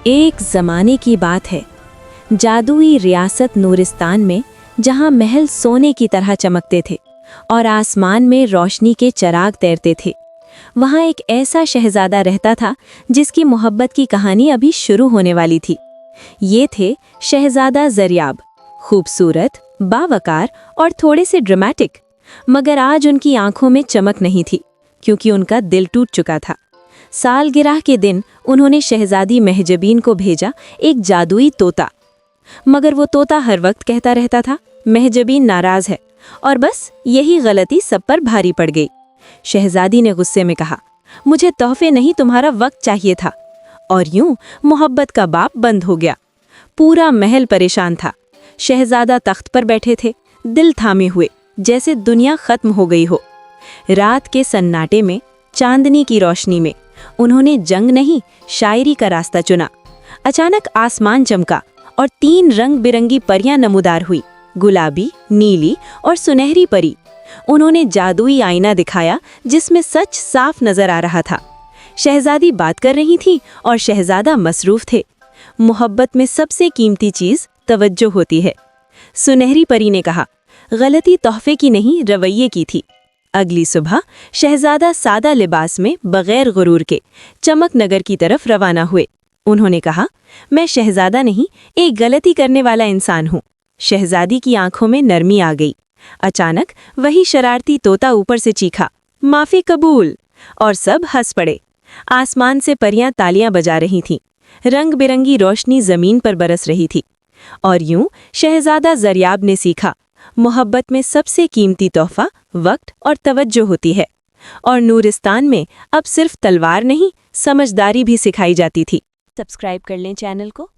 एक ज़माने की बात है, जादुई रियासत नूरिस्तान में, जहां महल सोने की तरह चमकते थे और आसमान में रोशनी के चिराग तैरते थे। वहां एक ऐसा शहजादा रहता था जिसकी मोहब्बत की कहानी अभी शुरू होने वाली थी। ये थे शहजादा ज़रियाब, खूबसूरत, बावकार और थोड़े से ड्रामेटिक। मगर आज उनकी आंखों में चमक नहीं थी, क्योंकि उनका दिल टूट चुका था। सालगिरह के दिन उन्होंने शहजादी महजबीन को भेजा एक जादुई तोता। मगर वो तोता हर वक्त कहता रहता था, महजबीन नाराज है, और बस यही गलती सब पर भारी पड़ गई। शहजादी ने गुस्से में कहा, मुझे तोहफे नहीं, तुम्हारा वक्त चाहिए था। और यूं मोहब्बत का बाप बंद हो गया। पूरा महल परेशान था। शहजादा तख्त पर बैठे थे, दिल थामे हुए, जैसे दुनिया खत्म हो गई हो। रात के सन्नाटे में, चांदनी की रोशनी में उन्होंने जंग नहीं, शायरी का रास्ता चुना। अचानक आसमान चमका और 3 रंग बिरंगी परियां नमूदार हुई, गुलाबी, नीली और सुनहरी परी। उन्होंने जादुई आईना दिखाया जिसमें सच साफ नजर आ रहा था। शहजादी बात कर रही थी और शहजादा मसरूफ थे। मोहब्बत में सबसे कीमती चीज तवज्जो होती है। सुनहरी परी ने कहा, गलती तोहफे की नहीं, रवैये की थी। अगली सुबह शहजादा सादा लिबास में, बगैर गुरूर के, चमक नगर की तरफ रवाना हुए। उन्होंने कहा, मैं शहजादा नहीं, एक गलती करने वाला इंसान हूँ। शहजादी की आंखों में नरमी आ गई। अचानक वही शरारती तोता ऊपर से चीखा, माफी कबूल, और सब हंस पड़े। आसमान से परियां तालियां बजा रही थीं। रंग बिरंगी रोशनी जमीन पर बरस रही थी। और यूं शहजादा ज़रियाब ने सीखा, मोहब्बत में सबसे कीमती तोहफा वक्त और तवज्जो होती है। और नूरिस्तान में अब सिर्फ तलवार नहीं, समझदारी भी सिखाई जाती थी। सब्सक्राइब कर लें चैनल को।